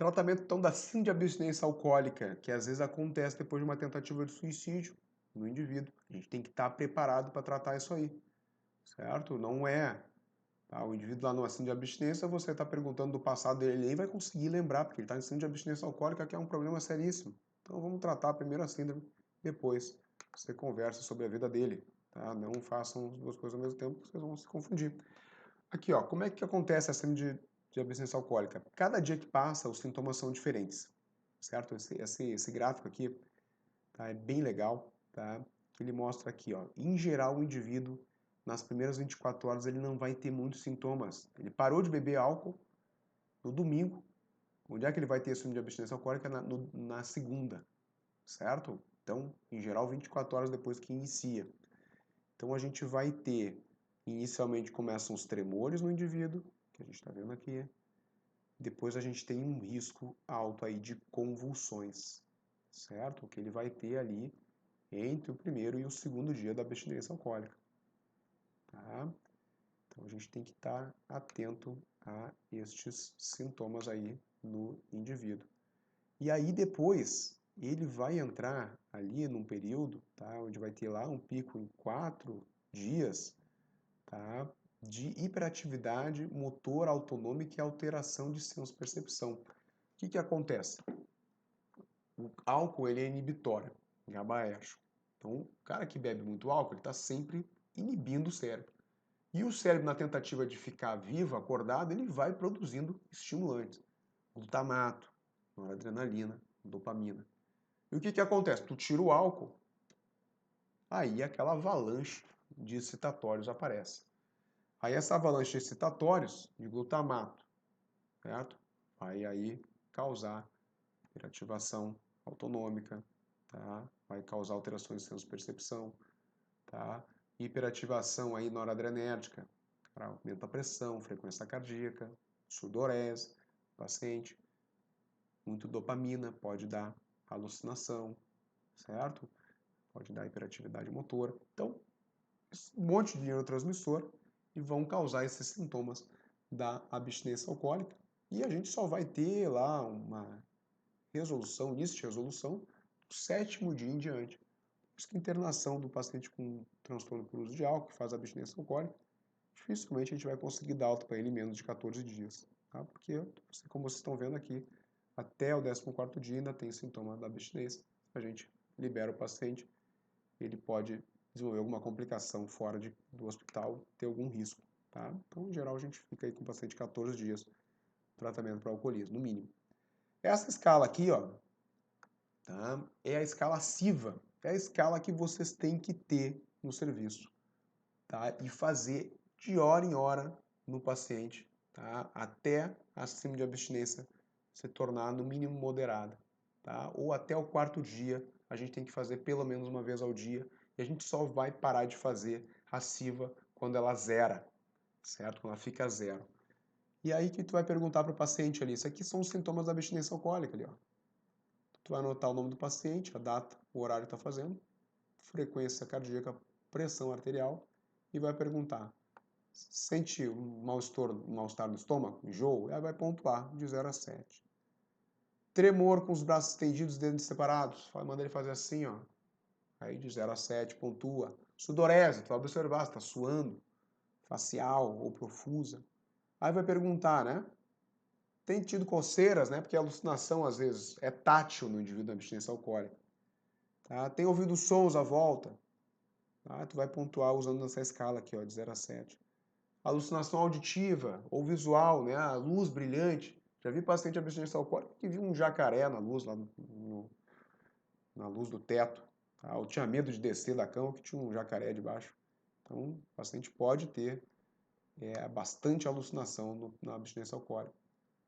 Tratamento, então, da síndrome de abstinência alcoólica, que às vezes acontece depois de uma tentativa de suicídio no indivíduo. A gente tem que estar preparado para tratar isso aí, certo? Não é, tá? O indivíduo lá numa síndrome de abstinência, você está perguntando do passado dele, ele nem vai conseguir lembrar, porque ele está em síndrome de abstinência alcoólica, que é um problema seríssimo. Então vamos tratar primeiro a síndrome, depois você conversa sobre a vida dele, tá? Não façam as duas coisas ao mesmo tempo, vocês vão se confundir. Aqui, ó, como é que acontece a síndrome de abstinência alcoólica? Cada dia que passa, os sintomas são diferentes, certo? Esse gráfico aqui, tá, é bem legal, tá? Que ele mostra aqui, ó, em geral, o indivíduo, nas primeiras 24 horas, ele não vai ter muitos sintomas. Ele parou de beber álcool no domingo. Onde é que ele vai ter síndrome de abstinência alcoólica? Na segunda, certo? Então, em geral, 24 horas depois que inicia. Então, a gente vai ter, inicialmente começam os tremores no indivíduo, que a gente está vendo aqui. Depois a gente tem um risco alto aí de convulsões, certo? Que ele vai ter ali entre o primeiro e o segundo dia da abstinência alcoólica, tá? Então a gente tem que estar atento a estes sintomas aí no indivíduo. E aí depois ele vai entrar ali num período, tá? Onde vai ter lá um pico em 4 dias, tá? De hiperatividade motor autonômica e alteração de senso-percepção. O que acontece? O álcool ele é inibitório, GABAérgico. Então, o cara que bebe muito álcool, ele está sempre inibindo o cérebro. E o cérebro, na tentativa de ficar vivo, acordado, ele vai produzindo estimulantes. Glutamato, noradrenalina, dopamina. E o que acontece? Tu tira o álcool, aí aquela avalanche de excitatórios aparece. Aí essa avalanche de excitatórios, de glutamato, certo? Vai aí causar hiperativação autonômica, tá? Vai causar alterações de senso-percepção, tá? Hiperativação aí noradrenérgica, aumenta a pressão, frequência cardíaca, sudorese, paciente, muito dopamina, pode dar alucinação, certo? Pode dar hiperatividade motora. Então, um monte de neurotransmissor e vão causar esses sintomas da abstinência alcoólica. E a gente só vai ter lá uma resolução, início de resolução, do 7º dia em diante. Por isso que a internação do paciente com transtorno por uso de álcool, que faz abstinência alcoólica, dificilmente a gente vai conseguir dar alta para ele em menos de 14 dias. Tá? Porque, como vocês estão vendo aqui, até o 14º dia ainda tem sintoma da abstinência. A gente libera o paciente, ele pode desenvolver alguma complicação fora do hospital, ter algum risco. Tá? Então, em geral, a gente fica aí com o paciente 14 dias tratamento para alcoolismo, no mínimo. Essa escala aqui, ó, tá? É a escala CIVA, é a escala que vocês têm que ter no serviço, tá? E fazer de hora em hora no paciente, tá? Até a síndrome de abstinência se tornar no mínimo moderada, tá? Ou até o 4º dia, a gente tem que fazer pelo menos uma vez ao dia, e a gente só vai parar de fazer a CIVA quando ela zera, certo? Quando ela fica zero. E aí que tu vai perguntar para o paciente ali, isso aqui são os sintomas da abstinência alcoólica ali, ó. Tu vai anotar o nome do paciente, a data, o horário que está fazendo, frequência cardíaca, pressão arterial e vai perguntar: sente um mal-estar no estômago, enjoo? Aí vai pontuar de 0 a 7. Tremor com os braços estendidos, dedos separados, manda ele fazer assim, ó. Aí de 0 a 7 pontua. Sudorese, tu vai observar se está suando, facial ou profusa. Aí vai perguntar, né? Tem tido coceiras, né? Porque a alucinação, às vezes, é tátil no indivíduo da abstinência alcoólica. Tá? Tem ouvido sons à volta? Tá? Tu vai pontuar usando essa escala aqui, ó, de 0 a 7. Alucinação auditiva ou visual, né? A luz brilhante. Já vi paciente de abstinência alcoólica que viu um jacaré na luz, lá na luz do teto. Tá? Ou tinha medo de descer da cama que tinha um jacaré debaixo. Então, o paciente pode ter bastante alucinação na abstinência alcoólica.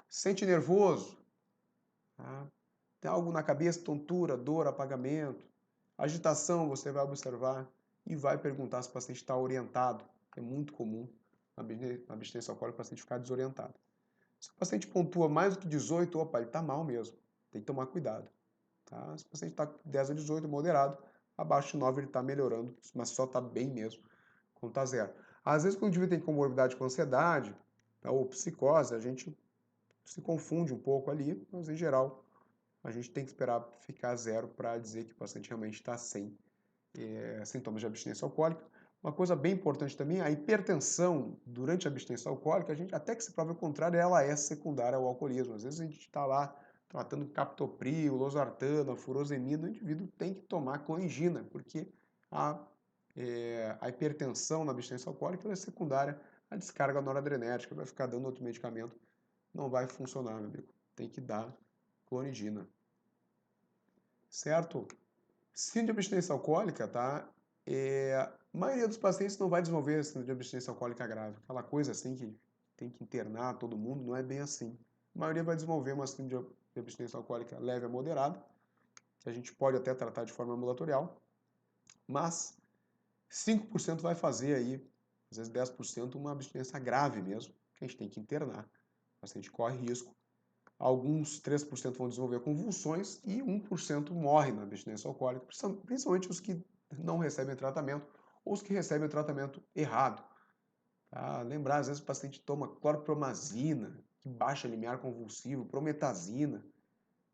Sente nervoso? Tá? Tem algo na cabeça, tontura, dor, apagamento. Agitação, você vai observar e vai perguntar se o paciente está orientado. É muito comum na abstinência alcoólica o paciente ficar desorientado. Se o paciente pontua mais do que 18, opa, ele está mal mesmo. Tem que tomar cuidado. Tá? Se o paciente está 10 a 18, moderado, abaixo de 9 ele está melhorando, mas só está bem mesmo quando está zero. Às vezes, quando o indivíduo tem comorbidade com ansiedade, tá, ou psicose, a gente se confunde um pouco ali, mas em geral a gente tem que esperar ficar zero para dizer que o paciente realmente está sem sintomas de abstinência alcoólica. Uma coisa bem importante também, a hipertensão durante a abstinência alcoólica, a gente, até que se prove o contrário, ela é secundária ao alcoolismo. Às vezes a gente está lá tratando captopril, losartana, furosemida, o indivíduo tem que tomar clonidina, porque a, a hipertensão na abstinência alcoólica é secundária à descarga noradrenérgica, vai ficar dando outro medicamento, não vai funcionar, meu amigo. Tem que dar clonidina. Certo? Síndrome de abstinência alcoólica, tá? A maioria dos pacientes não vai desenvolver síndrome de abstinência alcoólica grave. Aquela coisa assim que tem que internar todo mundo, não é bem assim. A maioria vai desenvolver uma síndrome de abstinência alcoólica leve a moderada, que a gente pode até tratar de forma ambulatorial, mas 5% vai fazer aí, às vezes 10%, uma abstinência grave mesmo, que a gente tem que internar. O paciente corre risco. Alguns 3% vão desenvolver convulsões e 1% morre na abstinência alcoólica, principalmente os que não recebem tratamento ou os que recebem o tratamento errado. Tá? Lembrar, às vezes o paciente toma clorpromazina, que baixa limiar convulsivo, prometazina,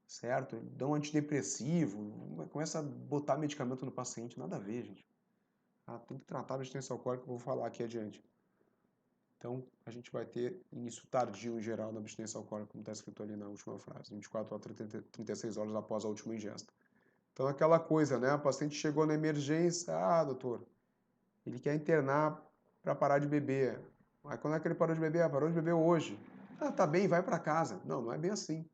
certo? Dá um antidepressivo, começa a botar medicamento no paciente, nada a ver, gente. Tem que tratar a abstinência alcoólica, que eu vou falar aqui adiante. Então, a gente vai ter início tardio em geral na abstinência alcoólica, como está escrito ali na última frase, 24 a 36 horas após a última ingesta. Então, aquela coisa, né? O paciente chegou na emergência, doutor, ele quer internar para parar de beber. Aí, quando é que ele parou de beber? Parou de beber hoje. Tá bem, vai para casa. Não, não é bem assim.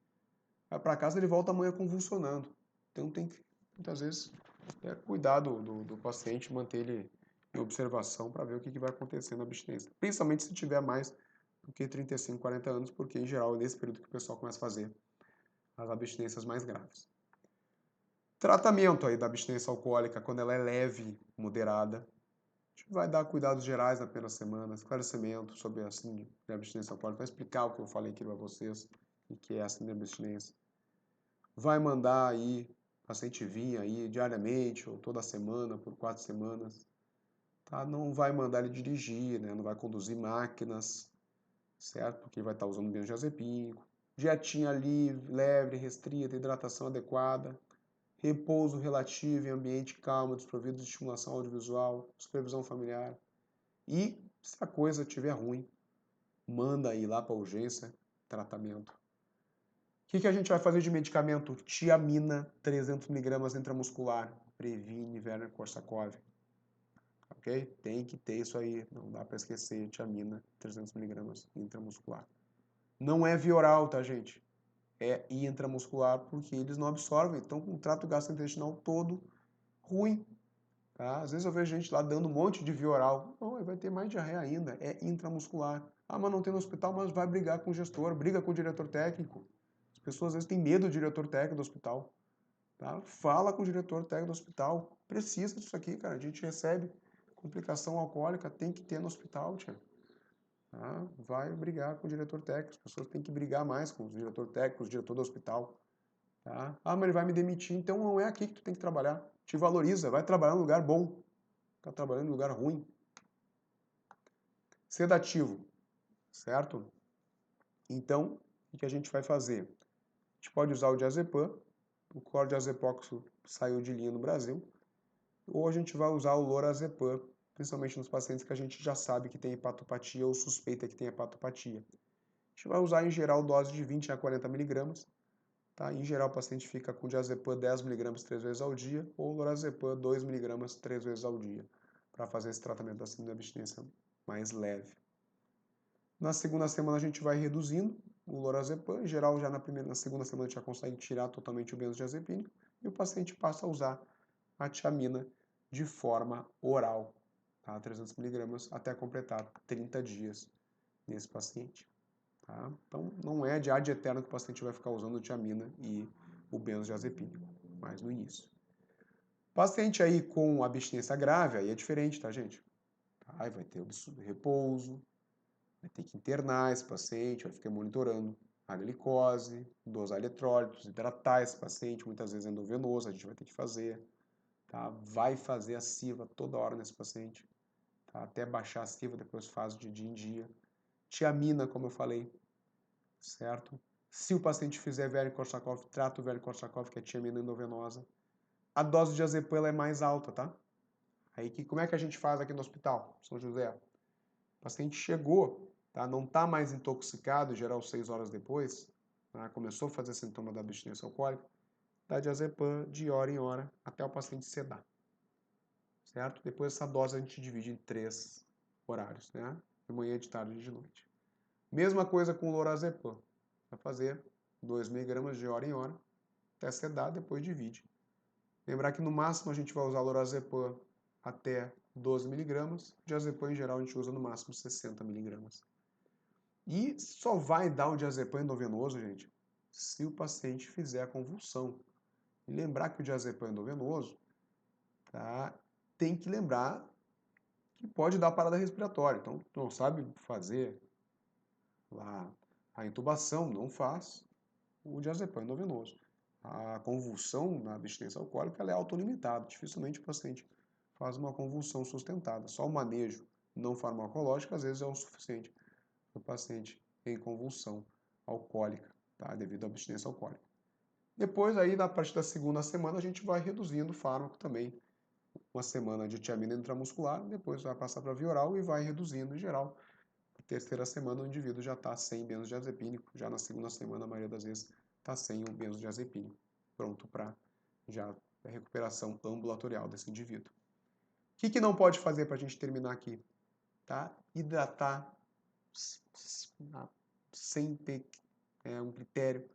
Vai para casa, ele volta amanhã convulsionando. Então, tem que, muitas vezes, cuidar do paciente, manter ele em observação para ver o que vai acontecer na abstinência. Principalmente se tiver mais do que 35, 40 anos, porque em geral é nesse período que o pessoal começa a fazer as abstinências mais graves. Tratamento aí da abstinência alcoólica, quando ela é leve, moderada, a gente vai dar cuidados gerais na primeira semana, esclarecimento sobre a síndrome de abstinência alcoólica, vai explicar o que eu falei aqui para vocês, o que é a síndrome de abstinência. Vai mandar aí o paciente vir aí diariamente ou toda semana, por 4 semanas. Tá? Não vai mandar ele dirigir, né? Não vai conduzir máquinas, certo? Porque ele vai estar usando benzodiazepínico. Dietinha livre, leve, restrita, hidratação adequada, repouso relativo em ambiente calmo, desprovido de estimulação audiovisual, supervisão familiar. E se a coisa estiver ruim, manda ir lá para a urgência, tratamento. O que a gente vai fazer de medicamento? Tiamina, 300mg intramuscular, Previne, Werner-Korsakoff. Ok? Tem que ter isso aí, não dá para esquecer, tiamina, 300mg intramuscular. Não é via oral, tá, gente? É intramuscular, porque eles não absorvem, estão com o trato gastrointestinal todo ruim. Tá? Às vezes eu vejo gente lá dando um monte de via oral. Não, vai ter mais diarreia ainda, é intramuscular. Mas não tem no hospital, mas vai brigar com o gestor, briga com o diretor técnico. As pessoas às vezes têm medo do diretor técnico do hospital. Tá? Fala com o diretor técnico do hospital. Precisa disso aqui, cara. A gente recebe complicação alcoólica, tem que ter no hospital, tia. Tá? Vai brigar com o diretor técnico. As pessoas têm que brigar mais com o diretor técnico, o diretor do hospital. Tá? Mas ele vai me demitir, então não é aqui que tu tem que trabalhar. Te valoriza, vai trabalhar em lugar bom. Tá trabalhando em lugar ruim. Sedativo, certo? Então, o que a gente vai fazer? A gente pode usar o diazepam, o clordiazepóxilo saiu de linha no Brasil, ou a gente vai usar o lorazepam, principalmente nos pacientes que a gente já sabe que tem hepatopatia ou suspeita que tem hepatopatia. A gente vai usar em geral dose de 20 a 40mg. Tá? Em geral o paciente fica com diazepam 10mg 3 vezes ao dia, ou lorazepam 2mg 3 vezes ao dia, para fazer esse tratamento da síndrome de abstinência mais leve. Na segunda semana a gente vai reduzindo o lorazepam, em geral já na segunda semana a gente já consegue tirar totalmente o benzodiazepínico e o paciente passa a usar a tiamina de forma oral, tá? 300mg até completar 30 dias nesse paciente. Tá? Então não é de ad eterno que o paciente vai ficar usando tiamina e o benzodiazepínico, mas no início. Paciente aí com abstinência grave, aí é diferente, tá, gente? Aí vai ter o repouso, vai ter que internar esse paciente, vai ficar monitorando a glicose, dosar eletrólitos, hidratar esse paciente, muitas vezes endovenoso, a gente vai ter que fazer. Tá? Vai fazer a SIVA toda hora nesse paciente, tá? Até baixar a SIVA, depois faz de dia em dia. Tiamina, como eu falei, certo? Se o paciente fizer Veliv-Korsakov, trata o Veliv-Korsakov, que é tiamina endovenosa. A dose de diazepam é mais alta, tá? Aí como é que a gente faz aqui no hospital, São José? O paciente chegou, tá? Não está mais intoxicado, em geral 6 horas depois, tá? Começou a fazer sintoma da abstinência alcoólica, dá diazepam de hora em hora até o paciente sedar, certo? Depois essa dose a gente divide em 3 horários, né? De manhã, de tarde e de noite. Mesma coisa com o lorazepam. Vai fazer 2 miligramas de hora em hora, até sedar, depois divide. Lembrar que no máximo a gente vai usar lorazepam até 12 miligramas, diazepam em geral a gente usa no máximo 60 miligramas. E só vai dar o diazepam endovenoso, gente, se o paciente fizer a convulsão. E lembrar que o diazepam endovenoso, tá, tem que lembrar que pode dar parada respiratória. Então, tu não sabe fazer lá a intubação, não faz o diazepam endovenoso. A convulsão na abstinência alcoólica ela é autolimitada. Dificilmente o paciente faz uma convulsão sustentada. Só o manejo não farmacológico às vezes é o suficiente para o paciente em convulsão alcoólica, tá? Devido à abstinência alcoólica. Depois, aí, na partir da segunda semana, a gente vai reduzindo o fármaco também. Uma semana de tiamina intramuscular, depois vai passar para via oral e vai reduzindo em geral. Na terceira semana, o indivíduo já está sem benzodiazepínico. Já na segunda semana, a maioria das vezes, está sem o benzodiazepínico. Pronto para já a recuperação ambulatorial desse indivíduo. O que não pode fazer para a gente terminar aqui? Tá? Hidratar sem ter um critério,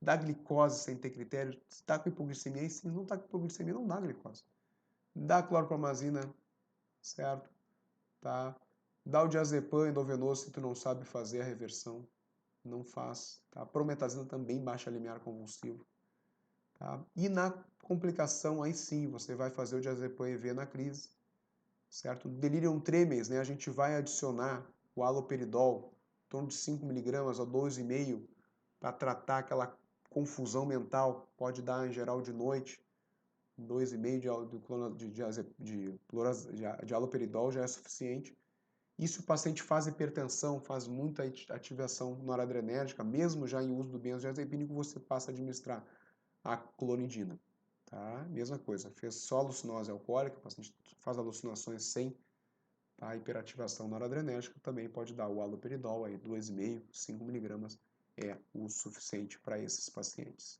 dá glicose sem ter critério, se está com hipoglicemia, e se não está com hipoglicemia, não dá glicose. Dá clorpromazina, certo? Tá? Dá o diazepam endovenoso se tu não sabe fazer a reversão, não faz. Tá? A prometazina também baixa limiar convulsivo. Tá? E na complicação, aí sim, você vai fazer o diazepam EV na crise, certo? Delirium tremens, né? A gente vai adicionar o haloperidol, em torno de 5 miligramas a 2,5 para tratar aquela confusão mental, pode dar em geral de noite, 2,5 de haloperidol já é suficiente. E se o paciente faz hipertensão, faz muita ativação noradrenérgica, mesmo já em uso do benzodiazepínico, você passa a administrar a clonidina. Tá? Mesma coisa, fez só alucinose alcoólica, o paciente faz alucinações sem a hiperativação noradrenérgica, também pode dar o haloperidol, aí 2,5, 5 miligramas é o suficiente para esses pacientes.